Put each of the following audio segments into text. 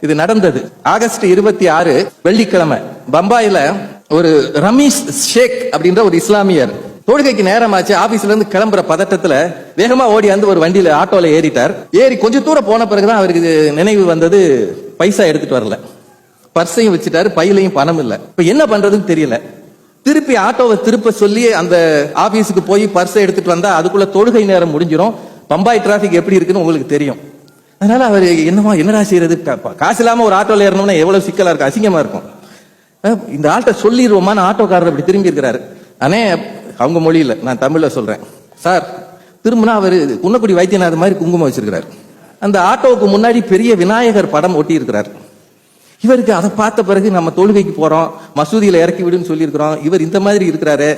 இது நடந்தது ஆகஸ்ட் 26 வெள்ளிக்கிழமை பம்பாயில ஒரு ரமீஸ் ஷேக் அப்படின்ற ஒரு இஸ்லாமியர் தொழுகைக்கு நேரமாச்சு ஆபீஸ்ல இருந்து கிளம்புற பதட்டத்துல வேகமா ஓடி வந்து ஒரு வண்டியில ஆட்டோல ஏறிட்டார். ஏறி கொஞ்சம் தூரம் போன பிறகுதான் அவருக்கு நினைவு வந்தது, பைசா எடுத்துட்டு வரல, பர்ஸையும் வச்சுட்டாரு, பையிலையும் பணம் இல்ல. இப்ப என்ன பண்றதுன்னு தெரியல. திருப்பி ஆட்டோவை திருப்ப சொல்லி அந்த ஆபீஸுக்கு போய் பர்ஸை எடுத்துட்டு வந்தா அதுக்குள்ள தொழுகை நேரம் முடிஞ்சிடும். பம்பாய் டிராபிக் எப்படி இருக்குன்னு உங்களுக்கு தெரியும். அதனால அவர் என்னடா செய்யறது, காசு இல்லாம ஒரு ஆட்டோல ஏறணும்னா எவ்வளவு சிக்கலா இருக்கும், அசிங்கமா இருக்கும். இந்த ஆட்டோ சொல்லிடுவோமான ஆட்டோக்காரர் அப்படி திரும்பி இருக்கிறாரு. அனே அவங்க மொழியில, நான் தமிழ்ல சொல்றேன், சார் திரும்பினா அவரு குன்னக்குடி வைத்தியநாத மாதிரி குங்குமம் வச்சிருக்கிறார். அந்த ஆட்டோவுக்கு முன்னாடி பெரிய விநாயகர் படம் ஒட்டி இருக்கிறார். இவருக்கு அதை பார்த்த பிறகு நம்ம தொழுகைக்கு போறோம், மசூதியில இறக்கி விடுன்னு சொல்லி இருக்கிறோம், இவர் இந்த மாதிரி இருக்கிறாரு,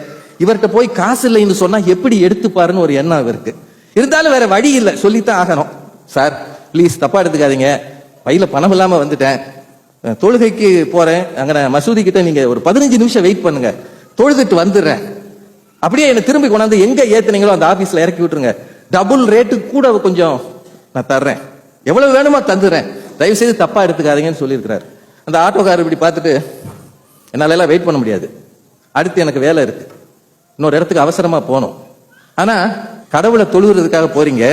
இவர்கிட்ட போய் காசு இல்லைன்னு சொன்னா எப்படி எடுத்துப்பாருன்னு ஒரு எண்ணம் இவருக்கு. இருந்தாலும் வேற வழி இல்லை, சொல்லித்தான் ஆகணும். சார் ப்ளீஸ் தப்பா எடுத்துக்காதீங்க, பையில பணம் இல்லாம வந்துட்டேன், தொழுகைக்கு போறேன், அங்க மசூதி கிட்ட நீங்க ஒரு 15 நிமிஷம் வெயிட் பண்ணுங்க, தொழுதுட்டு வந்துடுறேன், அப்படியே என்ன திரும்பி கொண்டாந்து எங்க ஏத்துனீங்களோ அந்த ஆபீஸ்ல இறக்கி விட்டுருங்க, டபுள் ரேட்டு கூட கொஞ்சம் நான் தர்றேன், எவ்வளவு வேணுமோ தந்துடுறேன், தயவு செய்து தப்பா எடுத்துக்காதீங்கன்னு சொல்லியிருக்கிறார். அந்த ஆட்டோக்காரர் இப்படி பார்த்துட்டு, என்னால எல்லாம் வெயிட் பண்ண முடியாது, அடுத்து எனக்கு வேலை இருக்கு, இன்னொரு இடத்துக்கு அவசரமா போகணும். ஆனா கடவுளை தொழுகிறதுக்காக போறீங்க,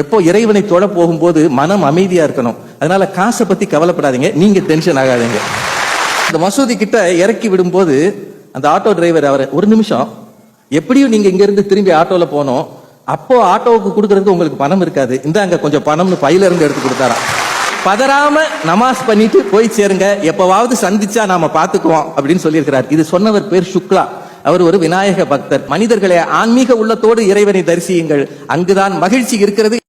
எப்போ இறைவனை தொழ போகும்போது மனம் அமைதியா இருக்கணும், அதனால காசை பத்தி கவலைப்படாதீங்க, நீங்க டென்ஷன் ஆகாதீங்க. இந்த மசூதி கிட்ட இறக்கி விடும்போது அந்த ஆட்டோ டிரைவர் அவரை, ஒரு நிமிஷம், எப்படியும் நீங்க இங்க இருந்து திரும்பி ஆட்டோல போனோம், அப்போ ஆட்டோவுக்கு கொடுக்கறதுக்கு உங்களுக்கு பணம் இருக்காது, இந்தாங்க கொஞ்சம் பணம்னு பையில இருந்து எடுத்து கொடுத்தாராம். பதறாம நமாஸ் பண்ணிட்டு போய் சேருங்க, எப்பவாவது சந்திச்சா நாம பாத்துக்குவோம் அப்படின்னு சொல்லியிருக்கிறார். இது சொன்னவர் பேர் சுக்லா, அவர் ஒரு விநாயக பக்தர். மனிதர்களே, ஆன்மீக உள்ளத்தோடு இறைவனை தரிசியுங்கள், அங்குதான் மகிழ்ச்சி இருக்கிறது.